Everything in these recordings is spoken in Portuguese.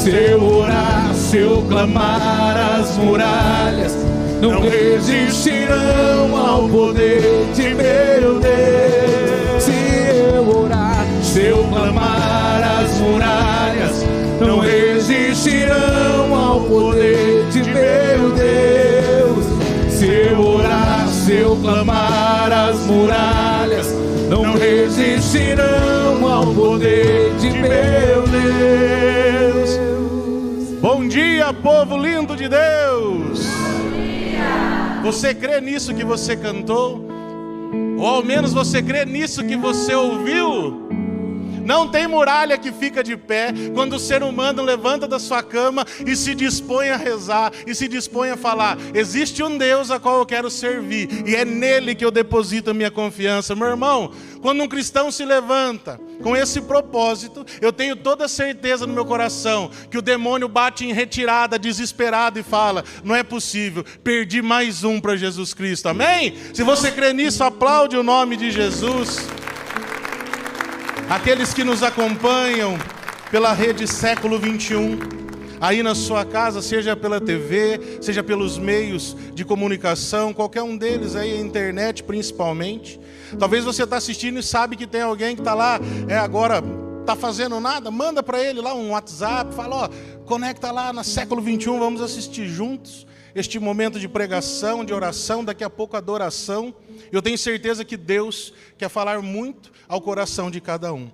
Se eu orar, se eu clamar, as muralhas não resistirão ao poder de meu Deus. Se eu orar, se eu clamar, as muralhas não resistirão ao poder de meu Deus. Se eu orar, se eu clamar, as muralhas não resistirão ao poder de meu Deus. Bom dia, povo lindo de Deus. Bom dia. Você crê nisso que você cantou? Ou ao menos você crê nisso que você ouviu? Não tem muralha que fica de pé quando o ser humano levanta da sua cama e se dispõe a rezar, e se dispõe a falar: existe um Deus a qual eu quero servir, e é nele que eu deposito a minha confiança. Meu irmão, quando um cristão se levanta com esse propósito, eu tenho toda a certeza no meu coração que o demônio bate em retirada, desesperado, e fala: não é possível, perdi mais um para Jesus Cristo. Amém? Se você crê nisso, aplaude o nome de Jesus. Aqueles que nos acompanham pela rede Século 21, aí na sua casa, seja pela TV, seja pelos meios de comunicação, qualquer um deles aí, a internet principalmente. Talvez você está assistindo e sabe que tem alguém que está lá, agora está fazendo nada, manda para ele lá um WhatsApp, fala: ó, conecta lá na Século 21, vamos assistir juntos este momento de pregação, de oração, daqui a pouco adoração. Eu tenho certeza que Deus quer falar muito ao coração de cada um.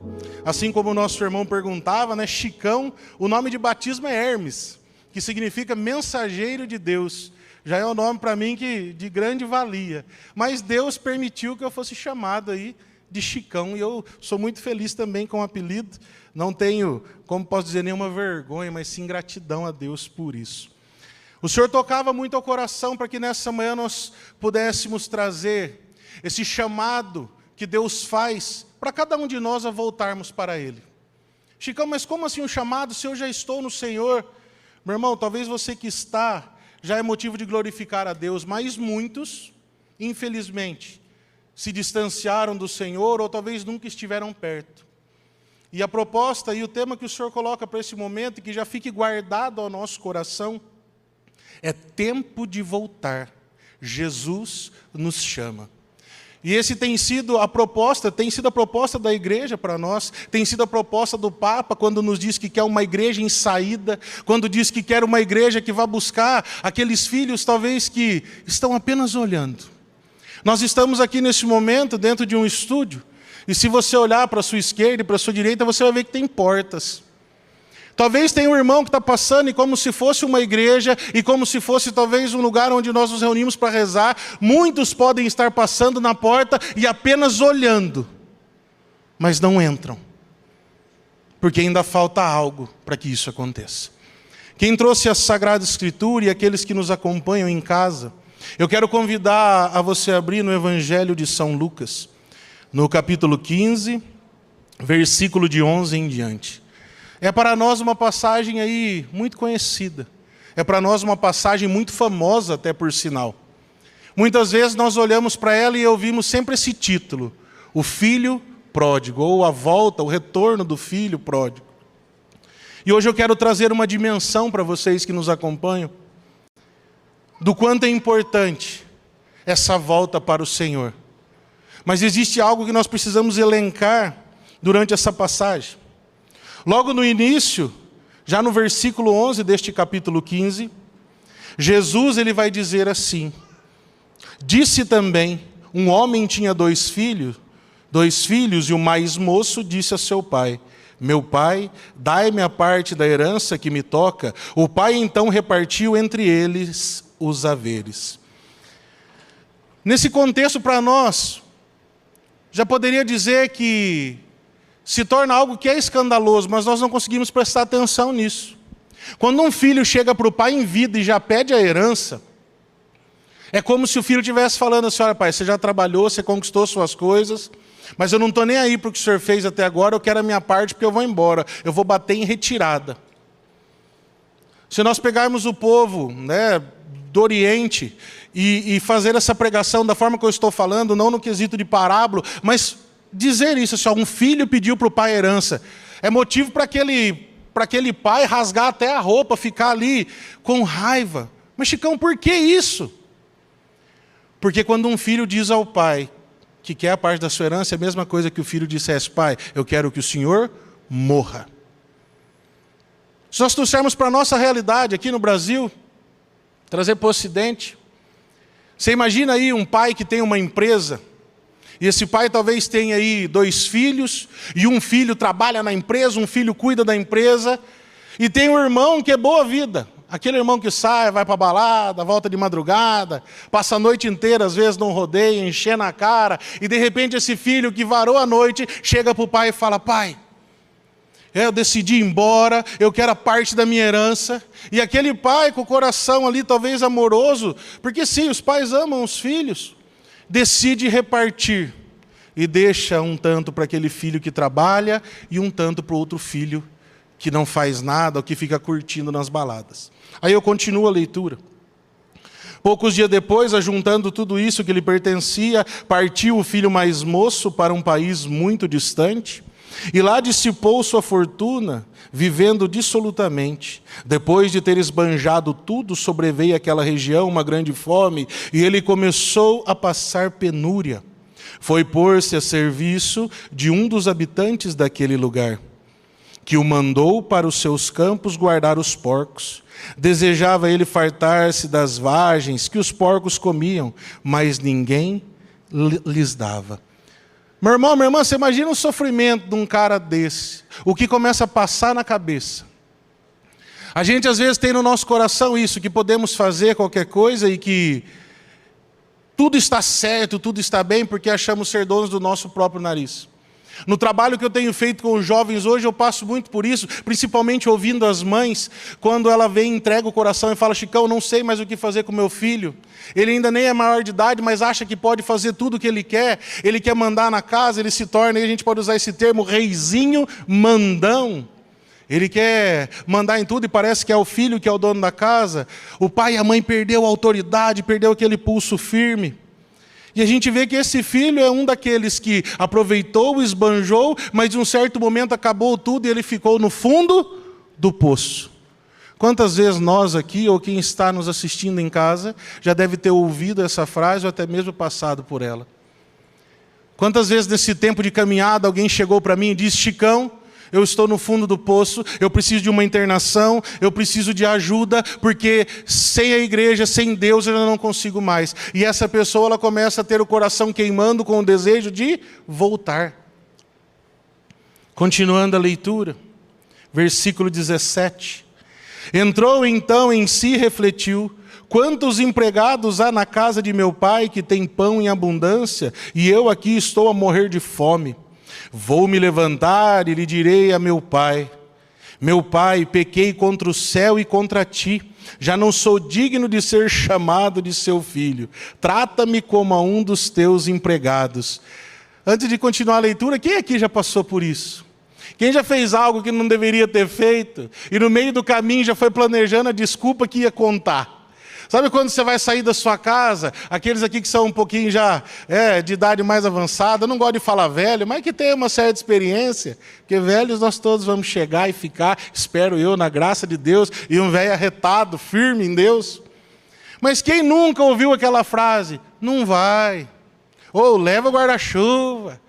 Assim como o nosso irmão perguntava, né, Chicão, o nome de batismo é Hermes, que significa mensageiro de Deus. Já é um nome para mim de grande valia. Mas Deus permitiu que eu fosse chamado aí de Chicão, e eu sou muito feliz também com o apelido. Não tenho, como posso dizer, nenhuma vergonha, mas sim gratidão a Deus por isso. O Senhor tocava muito ao coração para que nessa manhã nós pudéssemos trazer esse chamado que Deus faz para cada um de nós a voltarmos para Ele. Chicão, mas como assim um chamado se eu já estou no Senhor? Meu irmão, talvez você que está já é motivo de glorificar a Deus, mas muitos, infelizmente, se distanciaram do Senhor ou talvez nunca estiveram perto. E a proposta e o tema que o Senhor coloca para esse momento, e que já fique guardado ao nosso coração, é tempo de voltar. Jesus nos chama. E esse tem sido a proposta da igreja para nós, tem sido a proposta do Papa quando nos diz que quer uma igreja em saída, quando diz que quer uma igreja que vá buscar aqueles filhos talvez que estão apenas olhando. Nós estamos aqui nesse momento dentro de um estúdio, e se você olhar para a sua esquerda e para a sua direita, você vai ver que tem portas. Talvez tenha um irmão que está passando e como se fosse uma igreja, e como se fosse talvez um lugar onde nós nos reunimos para rezar, muitos podem estar passando na porta e apenas olhando, mas não entram, porque ainda falta algo para que isso aconteça. Quem trouxe a Sagrada Escritura e aqueles que nos acompanham em casa, eu quero convidar a você a abrir no Evangelho de São Lucas, no capítulo 15, versículo de 11 em diante. É para nós uma passagem aí muito conhecida. É para nós uma passagem muito famosa, até por sinal. Muitas vezes nós olhamos para ela e ouvimos sempre esse título: o filho pródigo, ou a volta, o retorno do filho pródigo. E hoje eu quero trazer uma dimensão para vocês que nos acompanham, do quanto é importante essa volta para o Senhor. Mas existe algo que nós precisamos elencar durante essa passagem. Logo no início, já no versículo 11 deste capítulo 15, Jesus ele vai dizer assim: disse também, um homem tinha dois filhos, e o mais moço disse a seu pai: meu pai, dai-me a parte da herança que me toca. O pai então repartiu entre eles os haveres. Nesse contexto, para nós, já poderia dizer que se torna algo que é escandaloso, mas nós não conseguimos prestar atenção nisso. Quando um filho chega para o pai em vida e já pede a herança, é como se o filho estivesse falando assim: olha pai, você já trabalhou, você conquistou suas coisas, mas eu não estou nem aí para o que o senhor fez até agora, eu quero a minha parte porque eu vou embora, eu vou bater em retirada. Se nós pegarmos o povo, né, do Oriente e fazer essa pregação da forma que eu estou falando, não no quesito de parábola, mas dizer isso, assim, um filho pediu para o pai herança, é motivo para aquele para aquele pai rasgar até a roupa, ficar ali com raiva. Mas Chicão, por que isso? Porque quando um filho diz ao pai que quer a parte da sua herança, é a mesma coisa que o filho dissesse: pai, eu quero que o senhor morra. Se nós trouxermos para a nossa realidade aqui no Brasil, trazer para o Ocidente, você imagina aí um pai que tem uma empresa, e esse pai talvez tenha aí 2 filhos, e um filho trabalha na empresa, um filho cuida da empresa, e tem um irmão que é boa vida. Aquele irmão que sai, vai para a balada, volta de madrugada, passa a noite inteira, às vezes num rodeio, enchendo a cara, e de repente esse filho que varou a noite, chega para o pai e fala: pai, eu decidi ir embora, eu quero a parte da minha herança. E aquele pai com o coração ali talvez amoroso, porque sim, os pais amam os filhos, decide repartir, e deixa um tanto para aquele filho que trabalha, e um tanto para o outro filho que não faz nada, ou que fica curtindo nas baladas. Aí eu continuo a leitura. Poucos dias depois, ajuntando tudo isso que lhe pertencia, partiu o filho mais moço para um país muito distante, e lá dissipou sua fortuna, vivendo dissolutamente. Depois de ter esbanjado tudo, sobreveio àquela região uma grande fome, e ele começou a passar penúria. Foi pôr-se a serviço de um dos habitantes daquele lugar, que o mandou para os seus campos guardar os porcos. Desejava ele fartar-se das vagens que os porcos comiam, mas ninguém lhes dava. Meu irmão, minha irmã, você imagina o sofrimento de um cara desse, o que começa a passar na cabeça. A gente às vezes tem no nosso coração isso, que podemos fazer qualquer coisa e que tudo está certo, tudo está bem, porque achamos ser donos do nosso próprio nariz. No trabalho que eu tenho feito com os jovens hoje, eu passo muito por isso, principalmente ouvindo as mães, quando ela vem, entrega o coração e fala: Chicão, não sei mais o que fazer com meu filho. Ele ainda nem é maior de idade, mas acha que pode fazer tudo o que ele quer mandar na casa, ele se torna, aí a gente pode usar esse termo, reizinho mandão. Ele quer mandar em tudo e parece que é o filho que é o dono da casa. O pai e a mãe perdeu a autoridade, perdeu aquele pulso firme. E a gente vê que esse filho é um daqueles que aproveitou, esbanjou, mas de um certo momento acabou tudo e ele ficou no fundo do poço. Quantas vezes nós aqui, ou quem está nos assistindo em casa, já deve ter ouvido essa frase ou até mesmo passado por ela? Quantas vezes nesse tempo de caminhada alguém chegou para mim e disse: Chicão, eu estou no fundo do poço, eu preciso de uma internação, eu preciso de ajuda, porque sem a igreja, sem Deus, eu não consigo mais. E essa pessoa, ela começa a ter o coração queimando com o desejo de voltar. Continuando a leitura, versículo 17. Entrou então em si e refletiu: quantos empregados há na casa de meu pai que tem pão em abundância, e eu aqui estou a morrer de fome. Vou me levantar e lhe direi a meu pai: meu pai, pequei contra o céu e contra ti, já não sou digno de ser chamado de seu filho. Trata-me como a um dos teus empregados. Antes de continuar a leitura, quem aqui já passou por isso? Quem já fez algo que não deveria ter feito e no meio do caminho já foi planejando a desculpa que ia contar? Sabe quando você vai sair da sua casa, aqueles aqui que são um pouquinho já de idade mais avançada, eu não gosto de falar velho, mas que tem uma certa experiência, porque velhos nós todos vamos chegar e ficar, espero eu, na graça de Deus, e um velho arretado, firme em Deus. Mas quem nunca ouviu aquela frase? Não vai. Ou leva o guarda-chuva.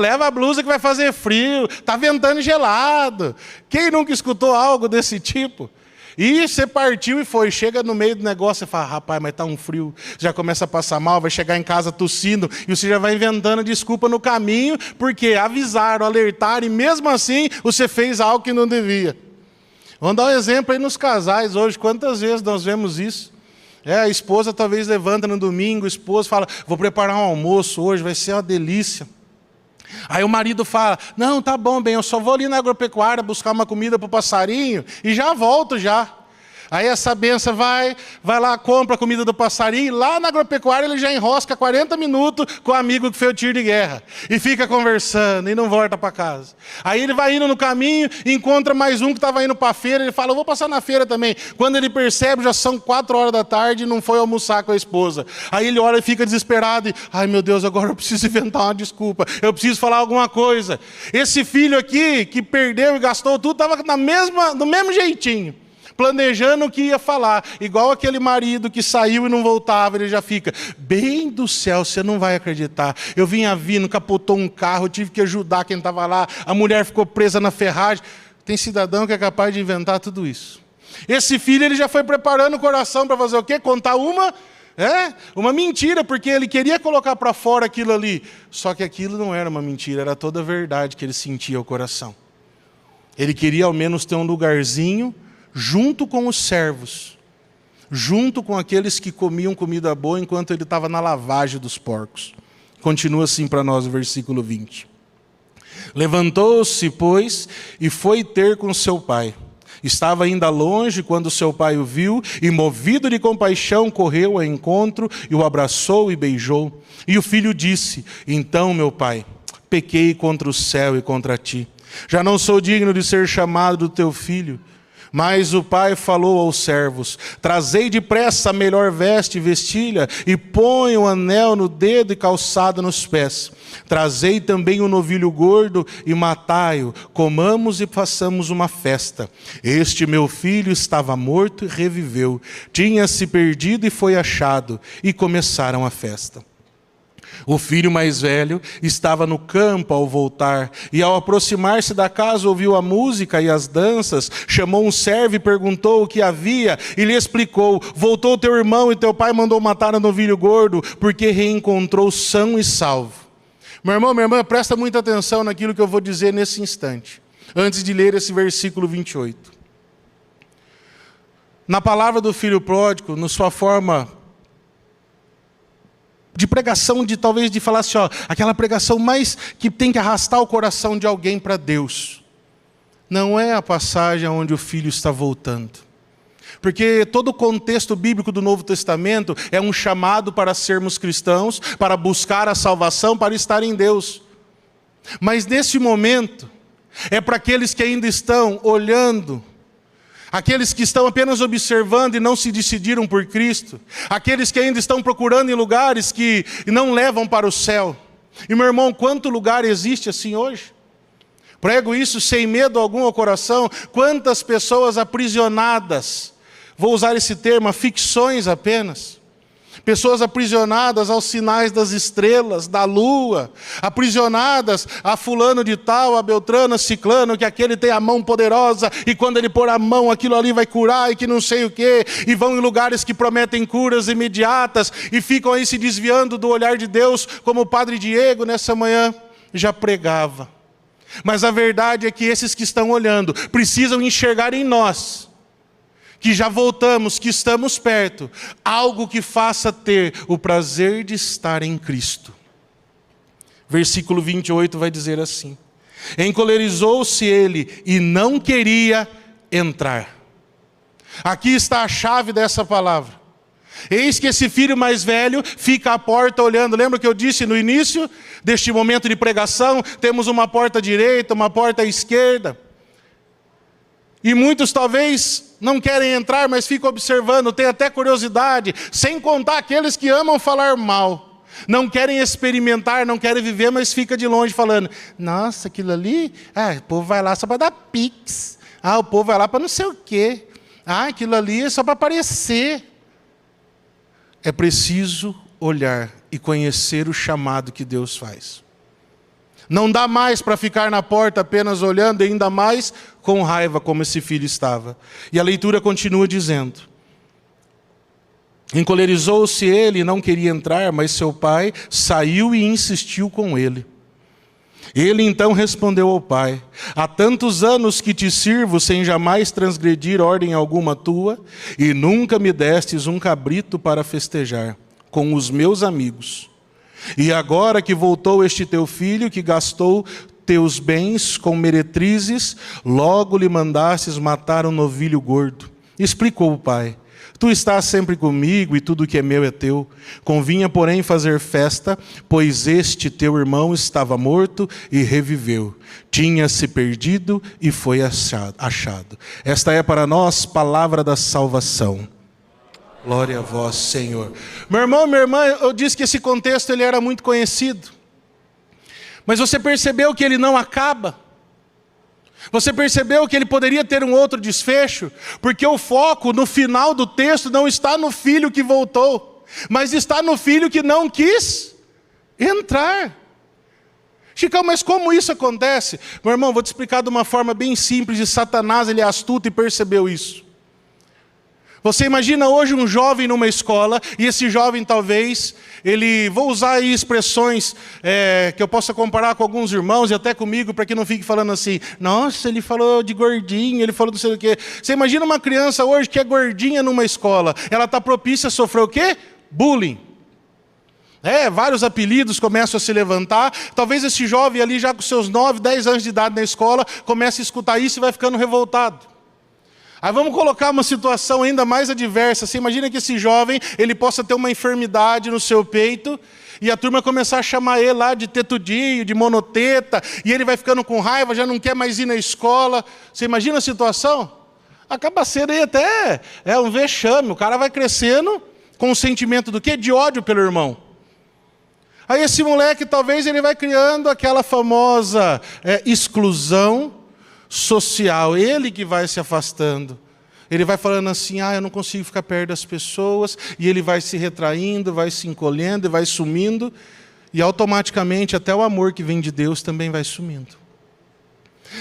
Leva a blusa que vai fazer frio, está ventando gelado. Quem nunca escutou algo desse tipo? E você partiu e foi, chega no meio do negócio e fala: rapaz, mas está um frio, já começa a passar mal, vai chegar em casa tossindo, e você já vai inventando desculpa no caminho, porque avisaram, alertaram, e mesmo assim você fez algo que não devia. Vamos dar um exemplo aí nos casais hoje, quantas vezes nós vemos isso? A esposa talvez levanta no domingo, o esposo fala: vou preparar um almoço hoje, vai ser uma delícia. Aí o marido fala: não, tá bom, bem, eu só vou ali na agropecuária buscar uma comida para o passarinho e já volto já. Aí essa benção vai lá, compra a comida do passarinho, e lá na agropecuária ele já enrosca 40 minutos com o amigo que fez o tiro de guerra. E fica conversando, e não volta para casa. Aí ele vai indo no caminho, encontra mais um que estava indo para a feira, ele fala, eu vou passar na feira também. Quando ele percebe, já são 4 horas da tarde e não foi almoçar com a esposa. Aí ele olha e fica desesperado, e, ai meu Deus, agora eu preciso inventar uma desculpa, eu preciso falar alguma coisa. Esse filho aqui, que perdeu e gastou tudo, estava do mesmo jeitinho. Planejando o que ia falar, igual aquele marido que saiu e não voltava, ele já fica, bem do céu, você não vai acreditar, eu vinha vindo, capotou um carro, eu tive que ajudar quem estava lá, a mulher ficou presa na ferragem. Tem cidadão que é capaz de inventar tudo isso. Esse filho, ele já foi preparando o coração para fazer o quê? Contar uma mentira, porque ele queria colocar para fora aquilo ali, só que aquilo não era uma mentira, era toda a verdade que ele sentia ao coração. Ele queria ao menos ter um lugarzinho junto com os servos, junto com aqueles que comiam comida boa enquanto ele estava na lavagem dos porcos. Continua assim para nós o versículo 20. Levantou-se, pois, e foi ter com seu pai. Estava ainda longe quando seu pai o viu, e movido de compaixão correu ao encontro, e o abraçou e beijou. E o filho disse, então, meu pai, pequei contra o céu e contra ti. Já não sou digno de ser chamado do teu filho. Mas o pai falou aos servos, trazei depressa a melhor veste e vestilha, e põe o anel no dedo e calçado nos pés. Trazei também o novilho gordo e matai-o, comamos e façamos uma festa. Este meu filho estava morto e reviveu, tinha-se perdido e foi achado, e começaram a festa. O filho mais velho estava no campo ao voltar, e ao aproximar-se da casa ouviu a música e as danças, chamou um servo e perguntou o que havia, e lhe explicou, voltou teu irmão e teu pai mandou matar o novilho gordo, porque reencontrou são e salvo. Meu irmão, minha irmã, presta muita atenção naquilo que eu vou dizer nesse instante, antes de ler esse versículo 28. Na palavra do filho pródigo, na sua forma de pregação, talvez de falar assim, aquela pregação mais que tem que arrastar o coração de alguém para Deus. Não é a passagem onde o filho está voltando. Porque todo o contexto bíblico do Novo Testamento é um chamado para sermos cristãos, para buscar a salvação, para estar em Deus. Mas nesse momento, é para aqueles que ainda estão olhando, aqueles que estão apenas observando e não se decidiram por Cristo, aqueles que ainda estão procurando em lugares que não levam para o céu. E meu irmão, quanto lugar existe assim hoje? Prego isso sem medo algum ao coração. Quantas pessoas aprisionadas, vou usar esse termo, a ficções apenas. Pessoas aprisionadas aos sinais das estrelas, da lua, aprisionadas a fulano de tal, a beltrano, a ciclano, que aquele tem a mão poderosa, e quando ele pôr a mão, aquilo ali vai curar, e que não sei o quê, e vão em lugares que prometem curas imediatas, e ficam aí se desviando do olhar de Deus, como o padre Diego nessa manhã já pregava. Mas a verdade é que esses que estão olhando, precisam enxergar em nós, que já voltamos, que estamos perto, algo que faça ter o prazer de estar em Cristo. Versículo 28 vai dizer assim, encolerizou-se ele e não queria entrar. Aqui está a chave dessa palavra. Eis que esse filho mais velho fica à porta olhando. Lembra que eu disse no início deste momento de pregação, temos uma porta à direita, uma porta à esquerda. E muitos talvez não querem entrar, mas ficam observando, têm até curiosidade, sem contar aqueles que amam falar mal. Não querem experimentar, não querem viver, mas fica de longe falando, nossa, aquilo ali, o povo vai lá só para dar pix. O povo vai lá para não sei o quê. Aquilo ali é só para aparecer. É preciso olhar e conhecer o chamado que Deus faz. Não dá mais para ficar na porta apenas olhando, e ainda mais com raiva como esse filho estava. E a leitura continua dizendo, encolerizou-se ele e não queria entrar, mas seu pai saiu e insistiu com ele. Ele então respondeu ao pai, há tantos anos que te sirvo sem jamais transgredir ordem alguma tua, e nunca me destes um cabrito para festejar com os meus amigos. E agora que voltou este teu filho, que gastou teus bens com meretrizes, logo lhe mandastes matar um novilho gordo. Explicou o pai: tu estás sempre comigo e tudo que é meu é teu. Convinha, porém, fazer festa, pois este teu irmão estava morto e reviveu. Tinha se perdido e foi achado. Esta é para nós palavra da salvação. Glória a vós, Senhor. Meu irmão, minha irmã, eu disse que esse contexto ele era muito conhecido. Mas você percebeu que ele não acaba? Você percebeu que ele poderia ter um outro desfecho? Porque o foco no final do texto não está no filho que voltou, mas está no filho que não quis entrar. Chicão, mas como isso acontece? Meu irmão, vou te explicar de uma forma bem simples, e Satanás ele é astuto e percebeu isso. Você imagina hoje um jovem numa escola, e esse jovem talvez, vou usar aí expressões que eu possa comparar com alguns irmãos e até comigo, para que não fique falando assim, nossa, ele falou de gordinho, ele falou não sei o quê. Você imagina uma criança hoje que é gordinha numa escola, ela está propícia a sofrer o quê? Bullying. Vários apelidos começam a se levantar. Talvez esse jovem ali já com seus 9, 10 anos de idade na escola, comece a escutar isso e vai ficando revoltado. Aí vamos colocar uma situação ainda mais adversa. Você imagina que esse jovem, ele possa ter uma enfermidade no seu peito, e a turma começar a chamar ele lá de tetudinho, de monoteta, e ele vai ficando com raiva, já não quer mais ir na escola. Você imagina a situação? Acaba sendo aí até um vexame. O cara vai crescendo com um sentimento do quê? De ódio pelo irmão. Aí esse moleque, talvez ele vai criando aquela famosa exclusão social, ele que vai se afastando. Ele vai falando assim, eu não consigo ficar perto das pessoas, e ele vai se retraindo, vai se encolhendo, e vai sumindo, e automaticamente até o amor que vem de Deus também vai sumindo.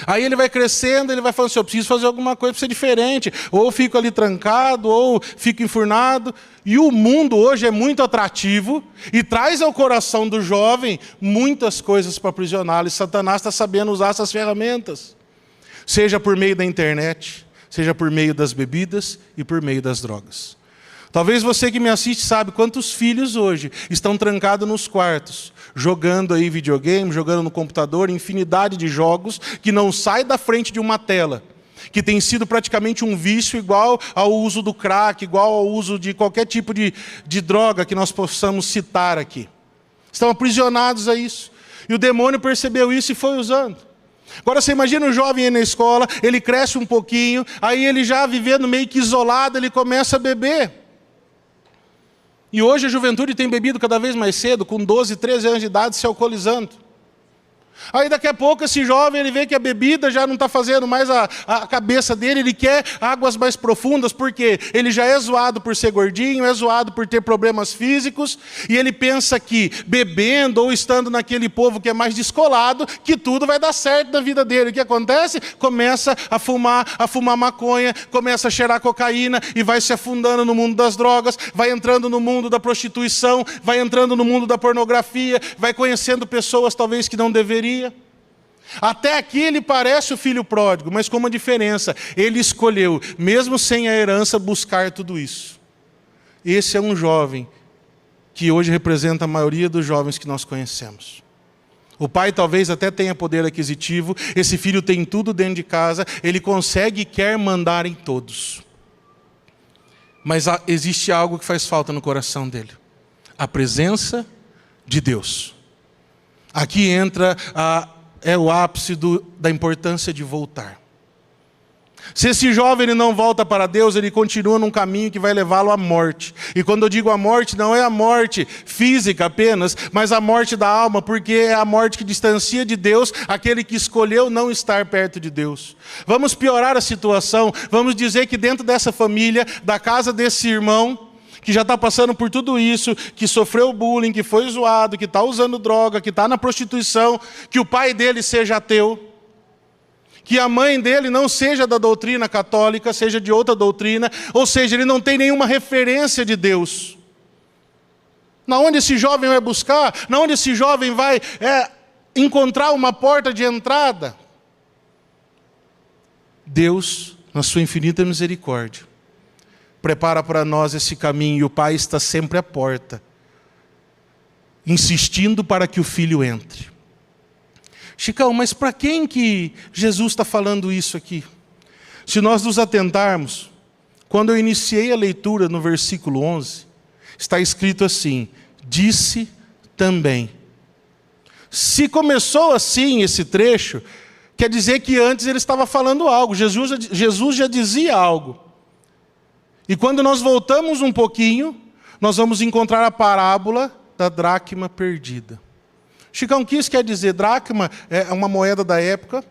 Aí ele vai crescendo, ele vai falando assim, eu preciso fazer alguma coisa para ser diferente, ou fico ali trancado, ou fico enfurnado. E o mundo hoje é muito atrativo, e traz ao coração do jovem muitas coisas para aprisioná-lo, e Satanás está sabendo usar essas ferramentas. Seja por meio da internet, seja por meio das bebidas e por meio das drogas. Talvez você que me assiste sabe quantos filhos hoje estão trancados nos quartos, jogando aí videogame, jogando no computador, infinidade de jogos que não saem da frente de uma tela, que tem sido praticamente um vício igual ao uso do crack, igual ao uso de qualquer tipo de droga que nós possamos citar aqui. Estão aprisionados a isso. E o demônio percebeu isso e foi usando. Agora você imagina o jovem aí na escola, ele cresce um pouquinho, aí ele já vivendo meio que isolado, ele começa a beber. E hoje a juventude tem bebido cada vez mais cedo, com 12, 13 anos de idade, se alcoolizando. Aí daqui a pouco esse jovem, ele vê que a bebida já não está fazendo mais a cabeça dele, ele quer águas mais profundas, porque ele já é zoado por ser gordinho, é zoado por ter problemas físicos, e ele pensa que bebendo ou estando naquele povo que é mais descolado, que tudo vai dar certo na vida dele. O que acontece? Começa a fumar maconha, começa a cheirar cocaína, e vai se afundando no mundo das drogas, vai entrando no mundo da prostituição, vai entrando no mundo da pornografia, vai conhecendo pessoas talvez que não deveriam. Até aqui ele parece o filho pródigo, mas com uma diferença: ele escolheu, mesmo sem a herança, buscar tudo isso. Esse é um jovem que hoje representa a maioria dos jovens que nós conhecemos. O pai talvez até tenha poder aquisitivo, esse filho tem tudo dentro de casa, ele consegue e quer mandar em todos. Mas existe algo que faz falta no coração dele: a presença de Deus. Aqui entra o ápice da importância de voltar. Se esse jovem ele não volta para Deus, ele continua num caminho que vai levá-lo à morte. E quando eu digo a morte, não é a morte física apenas, mas a morte da alma, porque é a morte que distancia de Deus aquele que escolheu não estar perto de Deus. Vamos piorar a situação, vamos dizer que dentro dessa família, da casa desse irmão, que já está passando por tudo isso, que sofreu bullying, que foi zoado, que está usando droga, que está na prostituição, que o pai dele seja ateu, que a mãe dele não seja da doutrina católica, seja de outra doutrina, ou seja, ele não tem nenhuma referência de Deus. Na onde esse jovem vai buscar? Na onde esse jovem vai encontrar uma porta de entrada? Deus, na sua infinita misericórdia, prepara para nós esse caminho, e o pai está sempre à porta, insistindo para que o filho entre. Chicão, mas para quem que Jesus está falando isso aqui? Se nós nos atentarmos, Quando eu iniciei a leitura no versículo 11, está escrito assim: disse também. Se começou assim esse trecho, quer dizer que antes ele estava falando algo, Jesus já dizia algo. E quando nós voltamos um pouquinho, nós vamos encontrar a parábola da dracma perdida. Chicão, o que isso quer dizer? Dracma é uma moeda da época,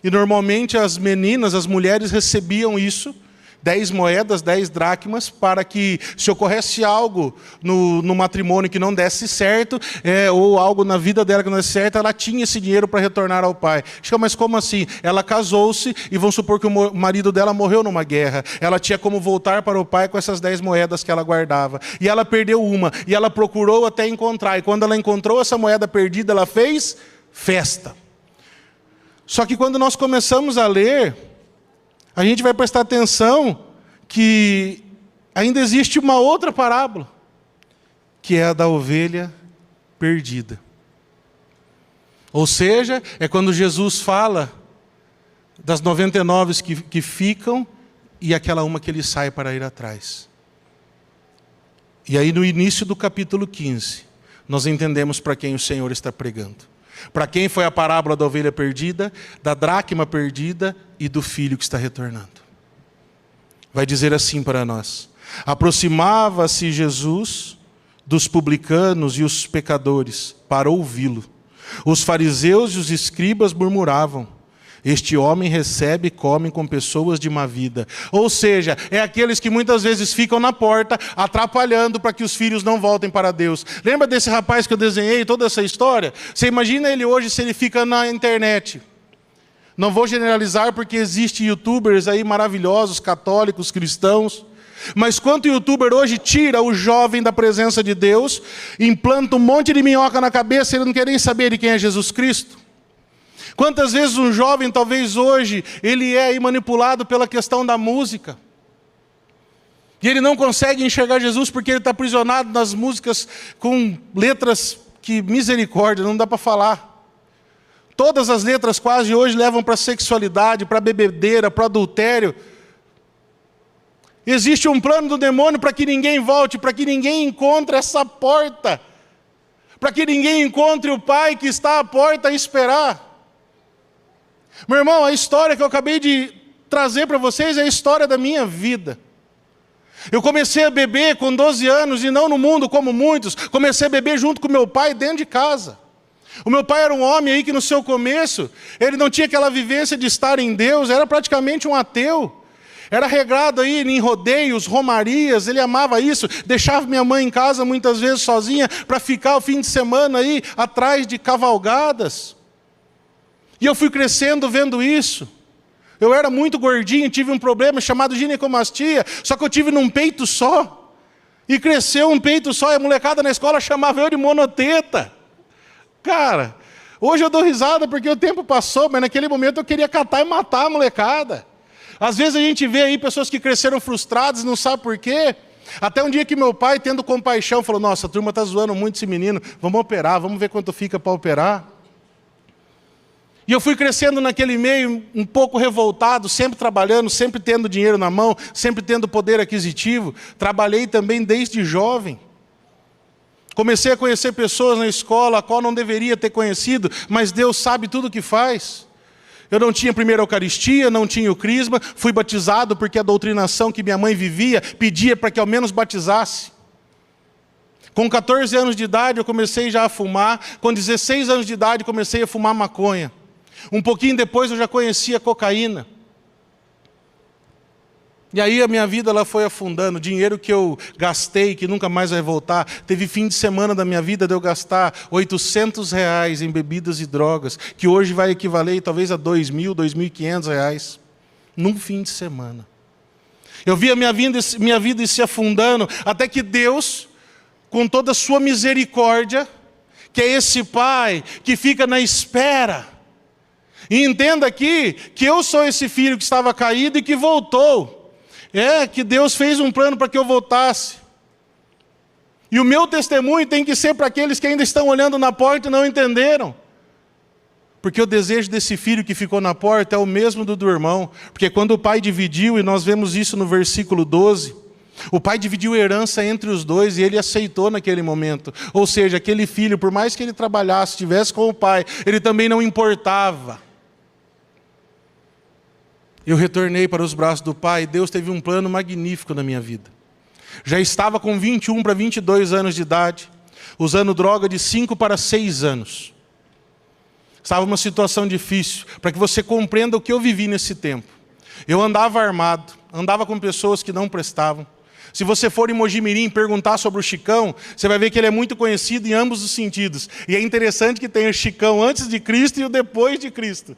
e normalmente as meninas, as mulheres recebiam isso, 10 moedas, 10 dracmas, para que se ocorresse algo no matrimônio que não desse certo, ou algo na vida dela que não desse certo, ela tinha esse dinheiro para retornar ao pai. Mas como assim? Ela casou-se e vamos supor que o marido dela morreu numa guerra. Ela tinha como voltar para o pai com essas 10 moedas que ela guardava. E ela perdeu uma, e ela procurou até encontrar. E quando ela encontrou essa moeda perdida, ela fez festa. Só que quando nós começamos a ler, a gente vai prestar atenção que ainda existe uma outra parábola, que é a da ovelha perdida. Ou seja, é quando Jesus fala das 99 que ficam e aquela uma que ele sai para ir atrás. E aí no início do capítulo 15, nós entendemos para quem o Senhor está pregando. Para quem foi a parábola da ovelha perdida, da dracma perdida e do filho que está retornando. Vai dizer assim para nós: aproximava-se Jesus dos publicanos e os pecadores para ouvi-lo. Os fariseus e os escribas murmuravam: este homem recebe e come com pessoas de má vida. Ou seja, é aqueles que muitas vezes ficam na porta, atrapalhando para que os filhos não voltem para Deus. Lembra desse rapaz que eu desenhei, toda essa história? Você imagina ele hoje se ele fica na internet. Não vou generalizar porque existem youtubers aí maravilhosos, católicos, cristãos. Mas quanto youtuber hoje tira o jovem da presença de Deus, implanta um monte de minhoca na cabeça e ele não quer nem saber de quem é Jesus Cristo? Quantas vezes um jovem, talvez hoje, ele é aí manipulado pela questão da música. E ele não consegue enxergar Jesus porque ele está aprisionado nas músicas com letras que, misericórdia, não dá para falar. Todas as letras quase hoje levam para a sexualidade, para a bebedeira, para o adultério. Existe um plano do demônio para que ninguém volte, para que ninguém encontre essa porta. Para que ninguém encontre o Pai que está à porta a esperar. Meu irmão, a história que eu acabei de trazer para vocês é a história da minha vida. Eu comecei a beber com 12 anos, e não no mundo como muitos. Comecei a beber junto com meu pai dentro de casa. O meu pai era um homem aí que no seu começo, ele não tinha aquela vivência de estar em Deus, era praticamente um ateu. Era regrado aí em rodeios, romarias, ele amava isso. Deixava minha mãe em casa muitas vezes sozinha para ficar o fim de semana aí atrás de cavalgadas. E eu fui crescendo vendo isso. Eu era muito gordinho, tive um problema chamado ginecomastia, só que eu tive num peito só. E cresceu um peito só, e a molecada na escola chamava eu de monoteta. Cara, hoje eu dou risada porque o tempo passou, mas naquele momento eu queria catar e matar a molecada. Às vezes a gente vê aí pessoas que cresceram frustradas, não sabe por quê. Até um dia que meu pai, tendo compaixão, falou: nossa, a turma está zoando muito esse menino, vamos operar, vamos ver quanto fica para operar. E eu fui crescendo naquele meio um pouco revoltado, sempre trabalhando, sempre tendo dinheiro na mão, sempre tendo poder aquisitivo. Trabalhei também desde jovem. Comecei a conhecer pessoas na escola, a qual não deveria ter conhecido, mas Deus sabe tudo o que faz. Eu não tinha primeira Eucaristia, não tinha o Crisma, fui batizado porque a doutrinação que minha mãe vivia pedia para que ao menos batizasse. Com 14 anos de idade eu comecei já a fumar, com 16 anos de idade comecei a fumar maconha. Um pouquinho depois eu já conhecia cocaína. E aí a minha vida ela foi afundando. O dinheiro que eu gastei, que nunca mais vai voltar. Teve fim de semana da minha vida de eu gastar R$800 em bebidas e drogas, que hoje vai equivaler talvez a R$2.000, R$2.500, num fim de semana. Eu vi a minha vida se afundando, até que Deus, com toda a sua misericórdia, que é esse Pai que fica na espera, e entenda aqui que eu sou esse filho que estava caído e que voltou. Que Deus fez um plano para que eu voltasse. E o meu testemunho tem que ser para aqueles que ainda estão olhando na porta e não entenderam. Porque o desejo desse filho que ficou na porta é o mesmo do irmão. Porque quando o pai dividiu, e nós vemos isso no versículo 12, o pai dividiu a herança entre os dois e ele aceitou naquele momento. Ou seja, aquele filho, por mais que ele trabalhasse, estivesse com o pai, ele também não importava. Eu retornei para os braços do pai e Deus teve um plano magnífico na minha vida. Já estava com 21 para 22 anos de idade, usando droga de 5 para 6 anos. Estava numa situação difícil, para que você compreenda o que eu vivi nesse tempo. Eu andava armado, andava com pessoas que não prestavam. Se você for em Mojimirim e perguntar sobre o Chicão, você vai ver que ele é muito conhecido em ambos os sentidos. E é interessante que tem o Chicão antes de Cristo e o depois de Cristo.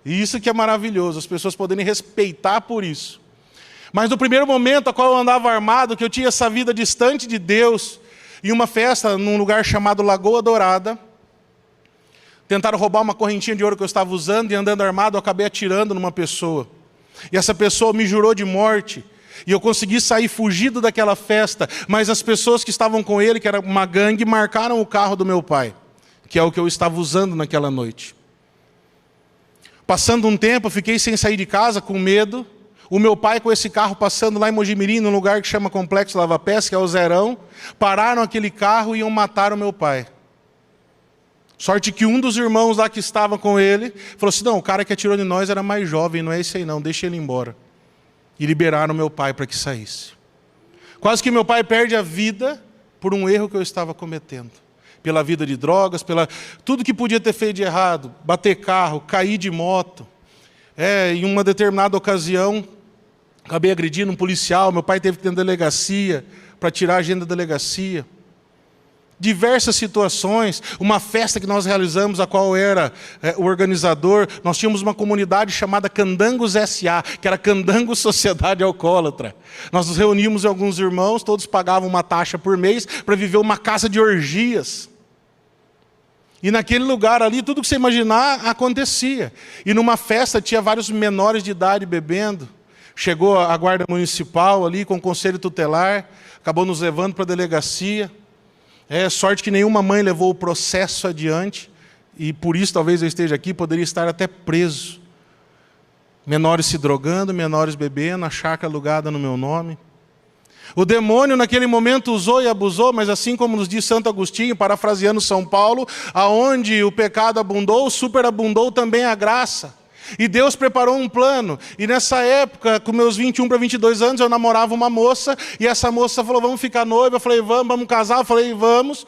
E isso que é maravilhoso, as pessoas poderem respeitar por isso. Mas no primeiro momento, a qual eu andava armado, que eu tinha essa vida distante de Deus, em uma festa num lugar chamado Lagoa Dourada, tentaram roubar uma correntinha de ouro que eu estava usando e andando armado, eu acabei atirando numa pessoa. E essa pessoa me jurou de morte. E eu consegui sair fugido daquela festa, mas as pessoas que estavam com ele, que era uma gangue, marcaram o carro do meu pai, que é o que eu estava usando naquela noite. Passando um tempo, eu fiquei sem sair de casa, com medo. O meu pai com esse carro passando lá em Mojimirim, num lugar que chama Complexo Lava Pés, que é o Zerão, pararam aquele carro e iam matar o meu pai. Sorte que um dos irmãos lá que estava com ele, falou assim, não, o cara que atirou em nós era mais jovem, não é esse aí não, deixa ele embora. E liberaram meu pai para que saísse. Quase que meu pai perde a vida por um erro que eu estava cometendo. Pela vida de drogas, pela tudo que podia ter feito de errado. Bater carro, cair de moto. Em uma determinada ocasião, acabei agredindo um policial, meu pai teve que ir na delegacia para tirar a agenda da delegacia. Diversas situações, uma festa que nós realizamos, a qual era o organizador, nós tínhamos uma comunidade chamada Candangos S.A., que era Candango Sociedade Alcoólatra. Nós nos reuníamos alguns irmãos, todos pagavam uma taxa por mês para viver uma casa de orgias. E naquele lugar ali, tudo que você imaginar acontecia. E numa festa tinha vários menores de idade bebendo. Chegou a guarda municipal ali com o conselho tutelar, acabou nos levando para a delegacia. Sorte que nenhuma mãe levou o processo adiante, e por isso talvez eu esteja aqui, poderia estar até preso. Menores se drogando, menores bebendo, a chácara alugada no meu nome. O demônio naquele momento usou e abusou, mas assim como nos diz Santo Agostinho, parafraseando São Paulo, aonde o pecado abundou, superabundou também a graça. E Deus preparou um plano, e nessa época, com meus 21 para 22 anos, eu namorava uma moça, e essa moça falou, vamos ficar noiva, eu falei, vamos casar, eu falei, vamos.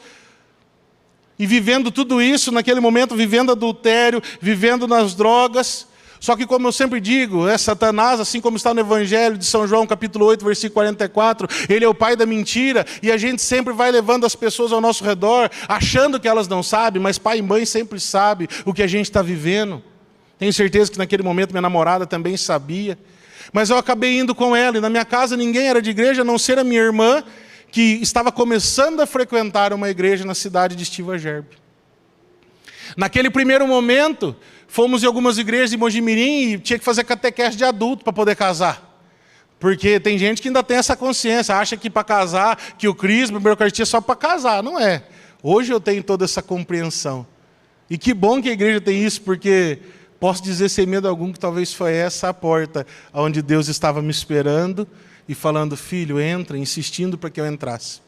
E vivendo tudo isso, naquele momento, vivendo adultério, vivendo nas drogas. Só que como eu sempre digo, Satanás, assim como está no Evangelho de São João, capítulo 8, versículo 44, ele é o pai da mentira, e a gente sempre vai levando as pessoas ao nosso redor, achando que elas não sabem, mas pai e mãe sempre sabem o que a gente está vivendo. Tenho certeza que naquele momento minha namorada também sabia. Mas eu acabei indo com ela, e na minha casa ninguém era de igreja, a não ser a minha irmã, que estava começando a frequentar uma igreja na cidade de Estiva Gerbe. Naquele primeiro momento, fomos em algumas igrejas de Mojimirim e tinha que fazer catequese de adulto para poder casar. Porque tem gente que ainda tem essa consciência, acha que para casar, que o crisma, a Eucaristia é só para casar. Não é. Hoje eu tenho toda essa compreensão. E que bom que a igreja tem isso, porque posso dizer sem medo algum que talvez foi essa a porta onde Deus estava me esperando e falando, filho, entra, insistindo para que eu entrasse.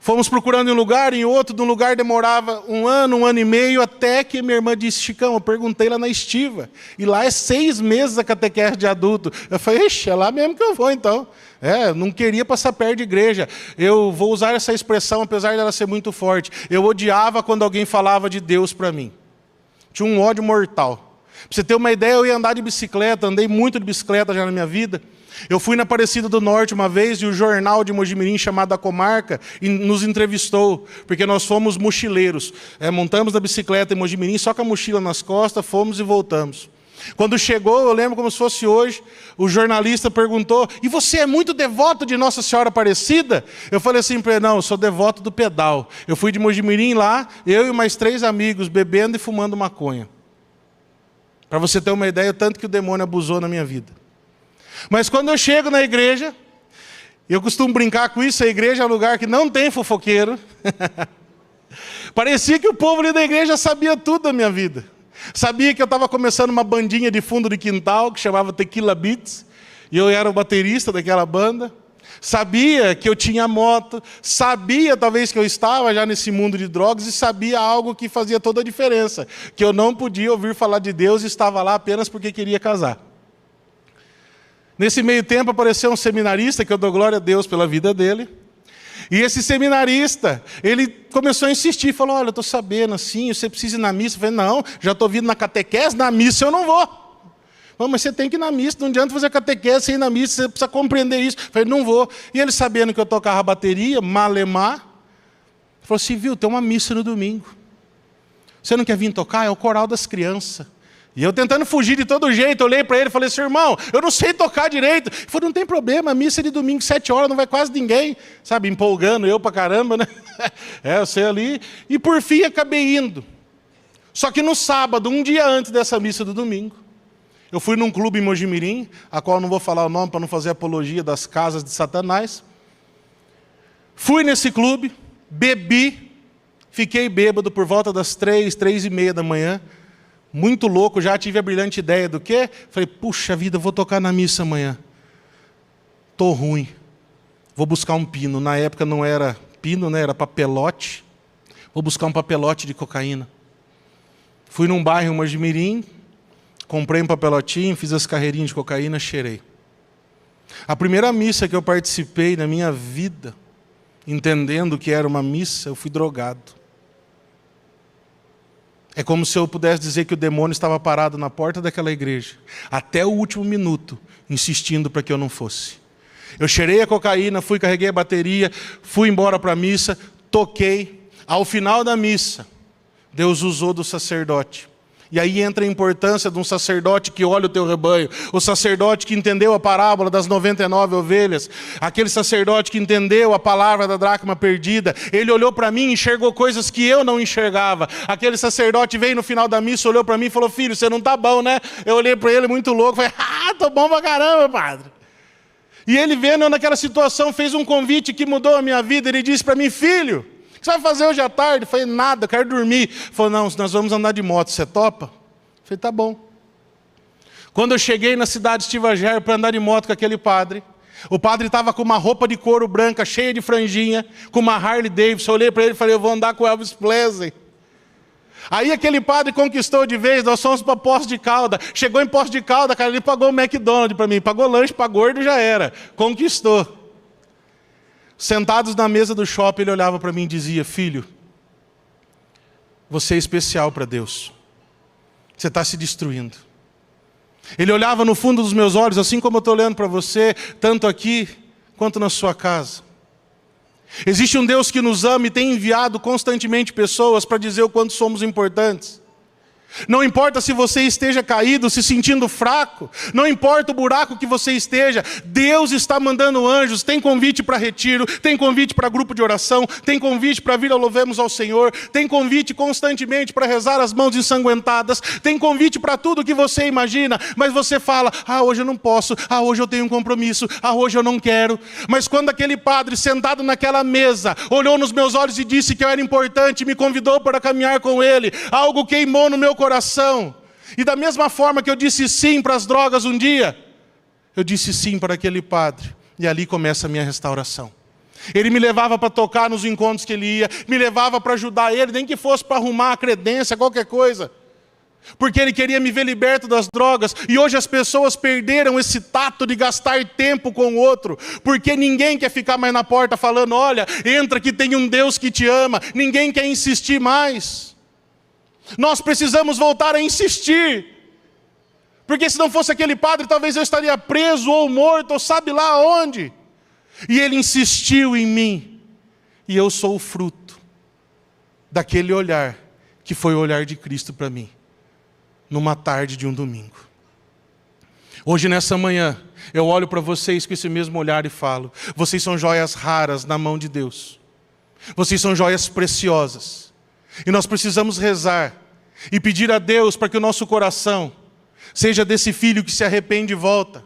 Fomos procurando em um lugar, em outro, de um lugar demorava um ano e meio, até que minha irmã disse, Chicão, eu perguntei lá na Estiva, e lá é 6 meses a catequese de adulto. Eu falei, ixi, é lá mesmo que eu vou então. Não queria passar perto de igreja. Eu vou usar essa expressão, apesar dela ser muito forte. Eu odiava quando alguém falava de Deus para mim. Tinha um ódio mortal. Para você ter uma ideia, eu ia andar de bicicleta, andei muito de bicicleta já na minha vida. Eu fui na Aparecida do Norte uma vez e o jornal de Mojimirim, chamado A Comarca, nos entrevistou, porque nós fomos mochileiros. Montamos na bicicleta em Mojimirim, só com a mochila nas costas, fomos e voltamos. Quando chegou, eu lembro como se fosse hoje, o jornalista perguntou, e você é muito devoto de Nossa Senhora Aparecida? Eu falei assim para ele, não, eu sou devoto do pedal. Eu fui de Mojimirim lá, eu e mais 3 amigos, bebendo e fumando maconha. Para você ter uma ideia, o tanto que o demônio abusou na minha vida. Mas quando eu chego na igreja, eu costumo brincar com isso, a igreja é um lugar que não tem fofoqueiro. Parecia que o povo ali da igreja sabia tudo da minha vida. Sabia que eu estava começando uma bandinha de fundo de quintal, que chamava Tequila Beats, e eu era o baterista daquela banda. Sabia que eu tinha moto, sabia talvez que eu estava já nesse mundo de drogas, e sabia algo que fazia toda a diferença, que eu não podia ouvir falar de Deus e estava lá apenas porque queria casar. Nesse meio tempo apareceu um seminarista, que eu dou glória a Deus pela vida dele. E esse seminarista, ele começou a insistir, falou, olha, eu estou sabendo assim, você precisa ir na missa. Eu falei, não, já estou vindo na catequese, na missa eu não vou. Não, mas você tem que ir na missa, não adianta fazer catequese sem ir na missa, você precisa compreender isso. Eu falei, não vou. E ele sabendo que eu tocava bateria, malemar, falou assim, viu, tem uma missa no domingo. Você não quer vir tocar? É o coral das crianças. E eu tentando fugir de todo jeito, olhei para ele e falei assim, irmão, eu não sei tocar direito. Ele falou, não tem problema, a missa é de domingo, 7 horas, não vai quase ninguém. Sabe, empolgando eu pra caramba, né? Eu sei ali. E por fim acabei indo. Só que no sábado, um dia antes dessa missa do domingo, eu fui num clube em Mojimirim, a qual eu não vou falar o nome para não fazer apologia das casas de Satanás. Fui nesse clube, bebi, fiquei bêbado por volta das 3h30 da manhã. Muito louco, já tive a brilhante ideia do quê? Falei, puxa vida, vou tocar na missa amanhã. Tô ruim. Vou buscar um pino. Na época não era pino, né? Era papelote. Vou buscar um papelote de cocaína. Fui num bairro, Mojimirim, comprei um papelotinho, fiz as carreirinhas de cocaína, cheirei. A primeira missa que eu participei na minha vida, entendendo que era uma missa, eu fui drogado. É como se eu pudesse dizer que o demônio estava parado na porta daquela igreja, até o último minuto, insistindo para que eu não fosse. Eu cheirei a cocaína, fui, carreguei a bateria, fui embora para a missa, toquei. Ao final da missa, Deus usou do sacerdote. E aí entra a importância de um sacerdote que olha o teu rebanho, o sacerdote que entendeu a parábola das 99 ovelhas, aquele sacerdote que entendeu a palavra da dracma perdida. Ele olhou para mim e enxergou coisas que eu não enxergava. Aquele sacerdote veio no final da missa, olhou para mim e falou, filho, você não está bom, né? Eu olhei para ele muito louco, falei, tô bom pra caramba, padre. E ele vendo eu naquela situação, fez um convite que mudou a minha vida. Ele disse para mim, filho, o que você vai fazer hoje à tarde? Eu falei, nada, quero dormir. Ele falou, não, nós vamos andar de moto, você topa? Eu falei, tá bom. Quando eu cheguei na cidade de Tivagério para andar de moto com aquele padre, o padre estava com uma roupa de couro branca, cheia de franjinha, com uma Harley Davidson. Eu olhei para ele e falei, eu vou andar com o Elvis Presley. Aí aquele padre conquistou de vez, nós fomos para Poços de Calda. Chegou em Poços de Calda, cara, ele pagou o McDonald's para mim, pagou lanche para gordo, já era. Conquistou. Sentados na mesa do shopping, ele olhava para mim e dizia, filho, você é especial para Deus. Você está se destruindo. Ele olhava no fundo dos meus olhos, assim como eu estou olhando para você, tanto aqui quanto na sua casa. Existe um Deus que nos ama e tem enviado constantemente pessoas para dizer o quanto somos importantes. Não importa se você esteja caído, se sentindo fraco, não importa o buraco que você esteja, Deus está mandando anjos. Tem convite para retiro, tem convite para grupo de oração, tem convite para vir ao Louvemos ao Senhor, tem convite constantemente para rezar as mãos ensanguentadas, tem convite para tudo que você imagina, mas você fala, hoje eu não posso, hoje eu tenho um compromisso, hoje eu não quero. Mas quando aquele padre sentado naquela mesa, olhou nos meus olhos e disse que eu era importante, me convidou para caminhar com ele, algo queimou no meu coração. E da mesma forma que eu disse sim para as drogas um dia, eu disse sim para aquele padre. E ali começa a minha restauração. Ele me levava para tocar nos encontros que ele ia, me levava para ajudar ele, nem que fosse para arrumar a credência, qualquer coisa. Porque ele queria me ver liberto das drogas. E hoje as pessoas perderam esse tato de gastar tempo com o outro, porque ninguém quer ficar mais na porta falando, olha, entra que tem um Deus que te ama. Ninguém quer insistir mais. Nós precisamos voltar a insistir. Porque se não fosse aquele padre, talvez eu estaria preso ou morto, ou sabe lá onde. E ele insistiu em mim. E eu sou o fruto daquele olhar, que foi o olhar de Cristo para mim, numa tarde de um domingo. Hoje nessa manhã, eu olho para vocês com esse mesmo olhar e falo, vocês são joias raras na mão de Deus. Vocês são joias preciosas. E nós precisamos rezar e pedir a Deus para que o nosso coração seja desse filho que se arrepende e volta.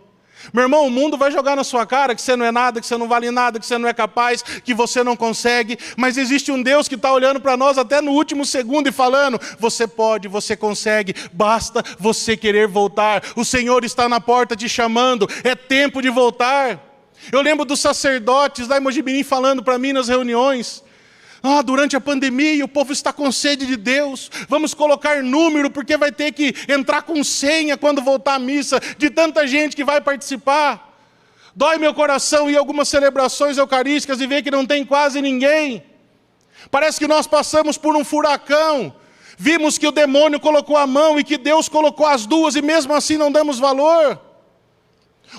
Meu irmão, o mundo vai jogar na sua cara que você não é nada, que você não vale nada, que você não é capaz, que você não consegue. Mas existe um Deus que está olhando para nós até no último segundo e falando: você pode, você consegue, basta você querer voltar. O Senhor está na porta te chamando, é tempo de voltar. Eu lembro dos sacerdotes lá em Mojimirim falando para mim nas reuniões: durante a pandemia o povo está com sede de Deus, vamos colocar número, porque vai ter que entrar com senha quando voltar à missa, de tanta gente que vai participar. Dói meu coração ir a algumas celebrações eucarísticas e ver que não tem quase ninguém. Parece que nós passamos por um furacão, vimos que o demônio colocou a mão e que Deus colocou as duas, e mesmo assim não damos valor.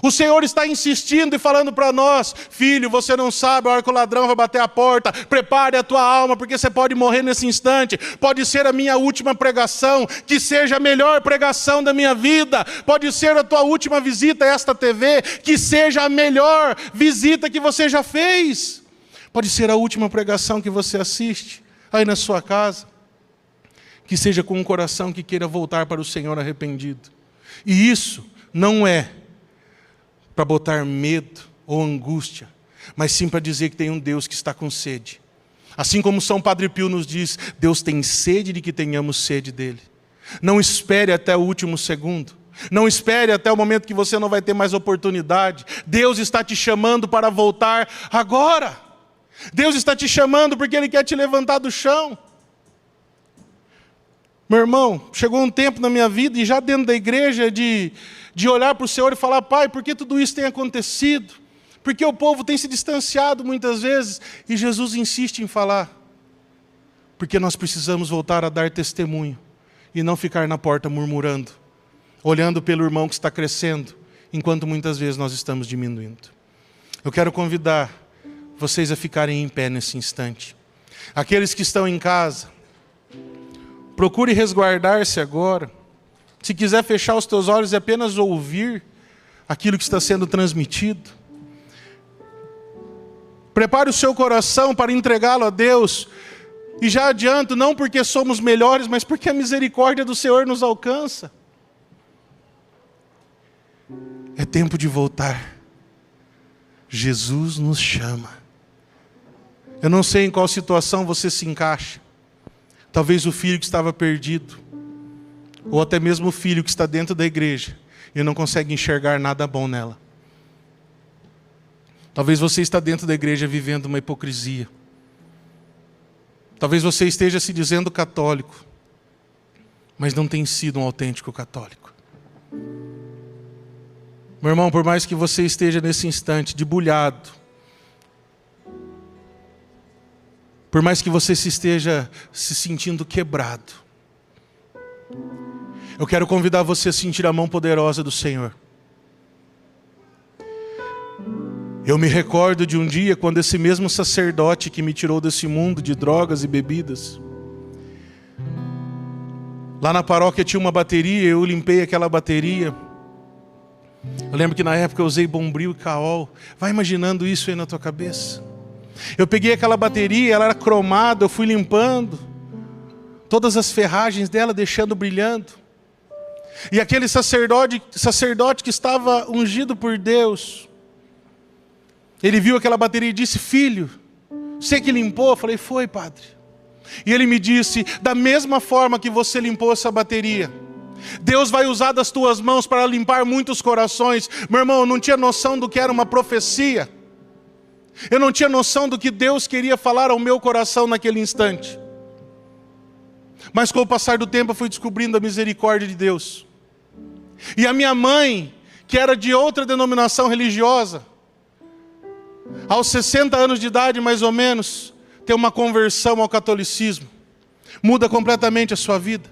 O Senhor está insistindo e falando para nós: filho, você não sabe a hora que o ladrão vai bater a porta, prepare a tua alma, porque você pode morrer nesse instante. Pode ser a minha última pregação, que seja a melhor pregação da minha vida. Pode ser a tua última visita a esta TV, que seja a melhor visita que você já fez. Pode ser a última pregação que você assiste aí na sua casa, que seja com um coração que queira voltar para o Senhor arrependido. E isso não é para botar medo ou angústia, mas sim para dizer que tem um Deus que está com sede. Assim como São Padre Pio nos diz: Deus tem sede de que tenhamos sede dele. Não espere até o último segundo. Não espere até o momento que você não vai ter mais oportunidade. Deus está te chamando para voltar agora. Deus está te chamando porque Ele quer te levantar do chão. Meu irmão, chegou um tempo na minha vida, e já dentro da igreja, de olhar para o Senhor e falar: Pai, por que tudo isso tem acontecido? Porque o povo tem se distanciado muitas vezes. E Jesus insiste em falar: porque nós precisamos voltar a dar testemunho, e não ficar na porta murmurando, olhando pelo irmão que está crescendo, enquanto muitas vezes nós estamos diminuindo. Eu quero convidar vocês a ficarem em pé nesse instante. Aqueles que estão em casa, procure resguardar-se agora. Se quiser fechar os teus olhos e apenas ouvir aquilo que está sendo transmitido. Prepare o seu coração para entregá-lo a Deus. E já adianto, não porque somos melhores, mas porque a misericórdia do Senhor nos alcança. É tempo de voltar. Jesus nos chama. Eu não sei em qual situação você se encaixa. Talvez o filho que estava perdido, ou até mesmo o filho que está dentro da igreja e não consegue enxergar nada bom nela. Talvez você está dentro da igreja vivendo uma hipocrisia. Talvez você esteja se dizendo católico, mas não tem sido um autêntico católico. Meu irmão, por mais que você esteja nesse instante debulhado, por mais que você esteja se sentindo quebrado, eu quero convidar você a sentir a mão poderosa do Senhor. Eu me recordo de um dia quando esse mesmo sacerdote que me tirou desse mundo de drogas e bebidas, lá na paróquia tinha uma bateria, eu limpei aquela bateria. Eu lembro que na época eu usei Bombril e Caol. Vai imaginando isso aí na tua cabeça. Eu peguei aquela bateria, ela era cromada, eu fui limpando todas as ferragens dela, deixando brilhando. E aquele sacerdote que estava ungido por Deus, ele viu aquela bateria e disse: filho, você que limpou? Eu falei: foi, padre. E ele me disse: da mesma forma que você limpou essa bateria, Deus vai usar das tuas mãos para limpar muitos corações. Meu irmão, eu não tinha noção do que era uma profecia. Eu não tinha noção do que Deus queria falar ao meu coração naquele instante. Mas com o passar do tempo eu fui descobrindo a misericórdia de Deus. E a minha mãe, que era de outra denominação religiosa, aos 60 anos de idade mais ou menos, tem uma conversão ao catolicismo. Muda completamente a sua vida.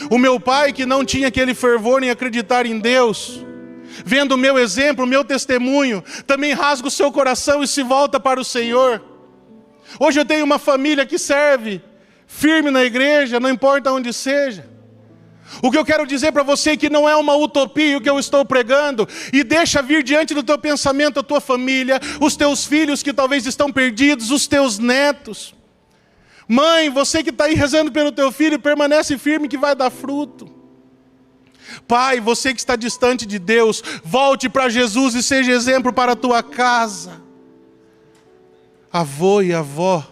O meu pai, que não tinha aquele fervor em acreditar em Deus, vendo o meu exemplo, o meu testemunho, também rasga o seu coração e se volta para o Senhor. Hoje eu tenho uma família que serve firme na igreja, não importa onde seja. O que eu quero dizer para você é que não é uma utopia o que eu estou pregando, e deixa vir diante do teu pensamento a tua família, os teus filhos que talvez estão perdidos, os teus netos. Mãe, você que está aí rezando pelo teu filho, permanece firme que vai dar fruto. Pai, você que está distante de Deus, volte para Jesus e seja exemplo para a tua casa. Avô e avó,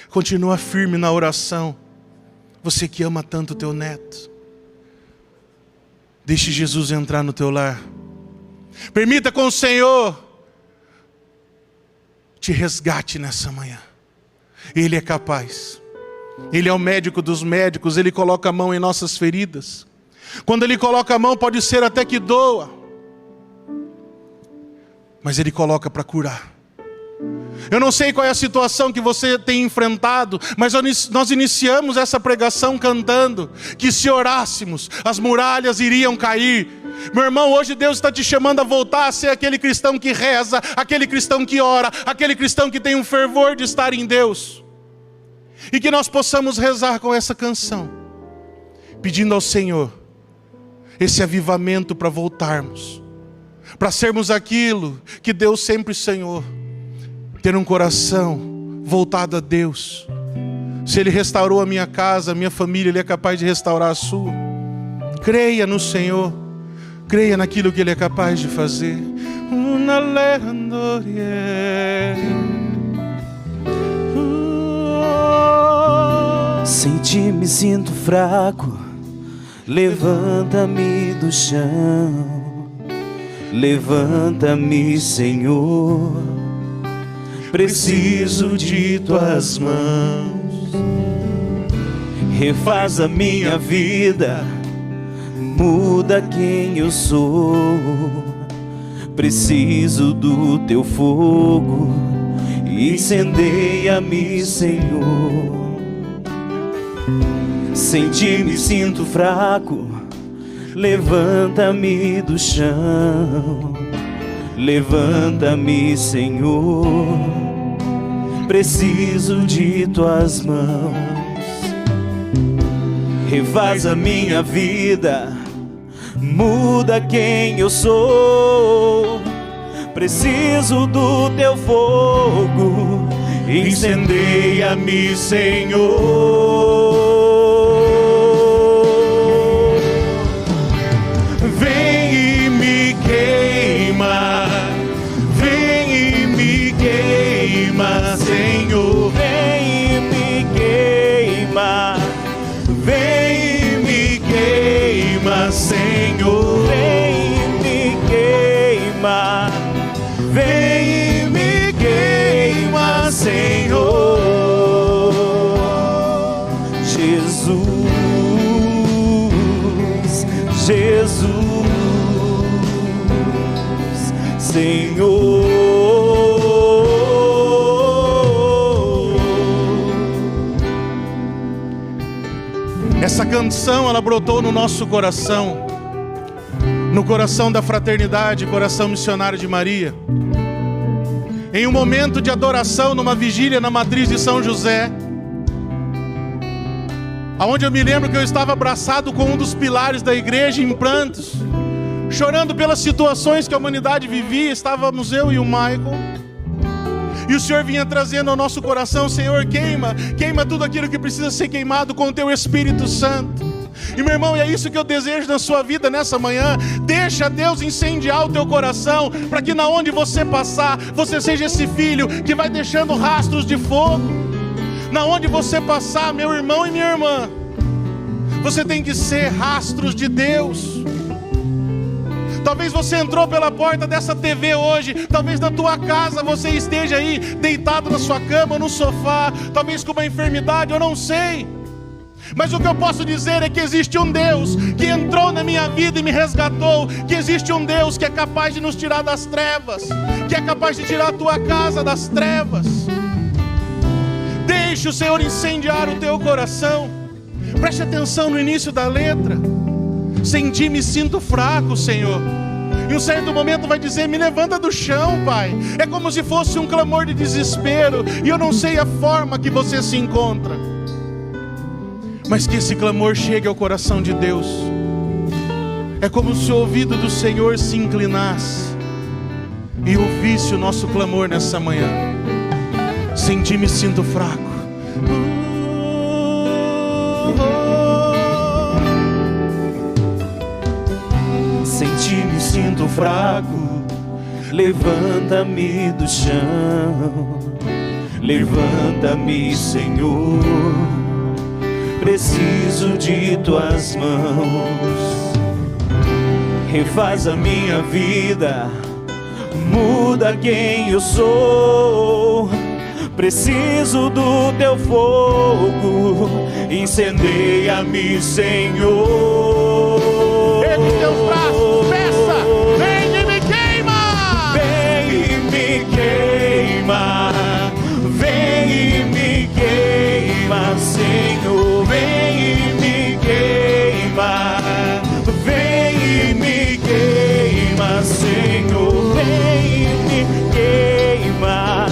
continua firme na oração. Você que ama tanto o teu neto, deixe Jesus entrar no teu lar. Permita com o Senhor te resgate nessa manhã. Ele é capaz. Ele é o médico dos médicos. Ele coloca a mão em nossas feridas. Quando Ele coloca a mão, pode ser até que doa, mas Ele coloca para curar. Eu não sei qual é a situação que você tem enfrentado, mas nós iniciamos essa pregação cantando que se orássemos, as muralhas iriam cair. Meu irmão, hoje Deus está te chamando a voltar a ser aquele cristão que reza, aquele cristão que ora, aquele cristão que tem um fervor de estar em Deus. E que nós possamos rezar com essa canção, pedindo ao Senhor esse avivamento para voltarmos, para sermos aquilo que Deus sempre sonhou. Ter um coração voltado a Deus. Se Ele restaurou a minha casa, a minha família, Ele é capaz de restaurar a sua. Creia no Senhor. Creia naquilo que Ele é capaz de fazer. Sem ti me sinto fraco. Levanta-me do chão. Levanta-me, Senhor. Preciso de tuas mãos. Refaz a minha vida. Muda quem eu sou. Preciso do teu fogo. Incendeia-me, Senhor. Sem ti me sinto fraco. Levanta-me do chão. Levanta-me, Senhor. Preciso de tuas mãos. Refaz a minha vida. Muda quem eu sou. Preciso do teu fogo. Incendeia-me, Senhor. Vem e me queima. Vem e me queima, Senhor. Vem e me queima. Vem e me queima, Senhor. Vem e me queima. Vem e me queima, Senhor. Jesus, Jesus, Senhor. Essa canção, ela brotou no nosso coração, no coração da fraternidade, coração missionário de Maria, em um momento de adoração, numa vigília na matriz de São José, aonde eu me lembro que eu estava abraçado com um dos pilares da igreja em prantos, chorando pelas situações que a humanidade vivia. Estávamos eu e o Michael, e o Senhor vinha trazendo ao nosso coração: Senhor, queima tudo aquilo que precisa ser queimado com o Teu Espírito Santo. E meu irmão, é isso que eu desejo na sua vida nessa manhã. Deixa Deus incendiar o teu coração, para que na onde você passar, você seja esse filho que vai deixando rastros de fogo. Na onde você passar, meu irmão e minha irmã, você tem que ser rastros de Deus. Talvez você entrou pela porta dessa TV hoje, talvez na tua casa você esteja aí deitado na sua cama, no sofá, talvez com uma enfermidade, eu não sei. Mas o que eu posso dizer é que existe um Deus que entrou na minha vida e me resgatou, que existe um Deus que é capaz de nos tirar das trevas, que é capaz de tirar a tua casa das trevas. Deixe o Senhor incendiar o teu coração. Preste atenção no início da letra. Sem ti me sinto fraco, Senhor. Em um certo momento vai dizer: me levanta do chão, Pai. É como se fosse um clamor de desespero, e eu não sei a forma que você se encontra, mas que esse clamor chegue ao coração de Deus. É como se o ouvido do Senhor se inclinasse e ouvisse o nosso clamor nessa manhã. Sem ti me sinto fraco. sinto fraco, levanta-me do chão. Levanta-me, Senhor, preciso de tuas mãos. Refaz a minha vida, muda quem eu sou. Preciso do teu fogo, incendeia-me, Senhor. Ergue teus braços, peça, vem e me queima. Vem e me queima, vem e me queima, Senhor. Vem e me queima, vem e me queima, Senhor. Vem e me queima,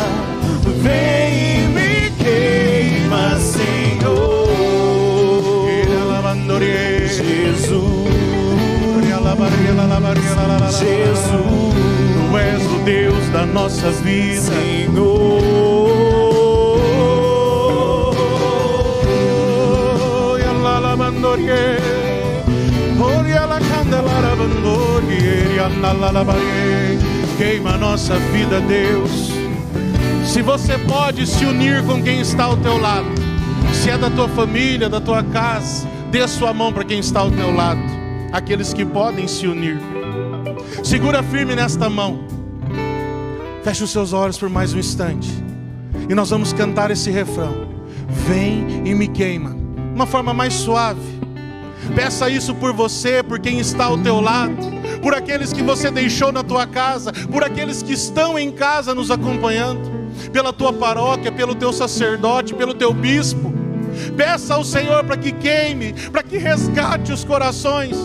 vem e me queima, Senhor. Jesus, Tu és o Deus da nossa vida, Senhor. Queima a nossa vida, Deus. Se você pode se unir com quem está ao teu lado, se é da tua família, da tua casa, dê a sua mão para quem está ao teu lado. Aqueles que podem se unir, segura firme nesta mão. Feche os seus olhos por mais um instante e nós vamos cantar esse refrão: vem e me queima, uma forma mais suave. Peça isso por você, por quem está ao teu lado, por aqueles que você deixou na tua casa, por aqueles que estão em casa nos acompanhando, pela tua paróquia, pelo teu sacerdote, pelo teu bispo. Peça ao Senhor para que queime, para que resgate os corações.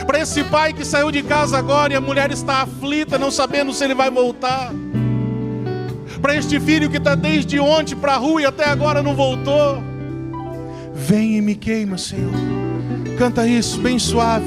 Para esse pai que saiu de casa agora e a mulher está aflita, não sabendo se ele vai voltar. Para este filho que está desde ontem para a rua e até agora não voltou. Vem e me queima, Senhor. Canta isso bem suave.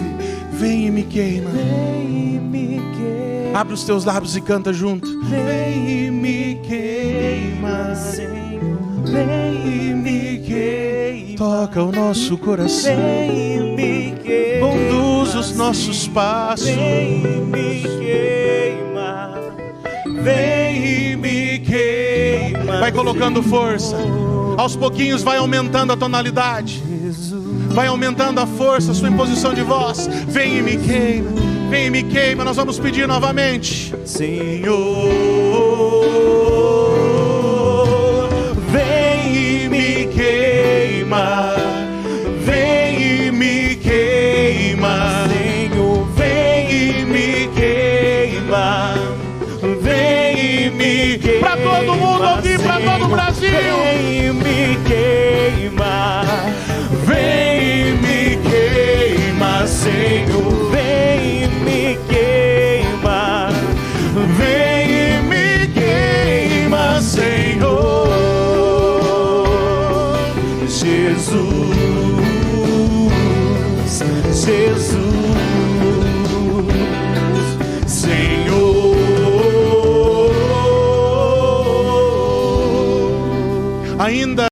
Vem e me queima. Vem e me queima. Abre os teus lábios e canta junto. Vem e me queima, Senhor. Vem e me queima. Toca o nosso coração. Vem e me queima. Conduz os nossos passos. Vem e me queima. Vem e me queima. Vai colocando força. Aos pouquinhos vai aumentando a tonalidade. Vai aumentando a força, a sua imposição de voz. Vem e me queima. Vem e me queima. Nós vamos pedir novamente. Senhor, vem e me queima. Vem e me queima. Senhor, vem e me queima. Vem e me queima. Para todo mundo ouvir, para todo o Brasil. Vem e me queima. Vem e me queima, Senhor. Vem e me queima. Vem e me queima, Senhor. Jesus, Jesus, Senhor. Ainda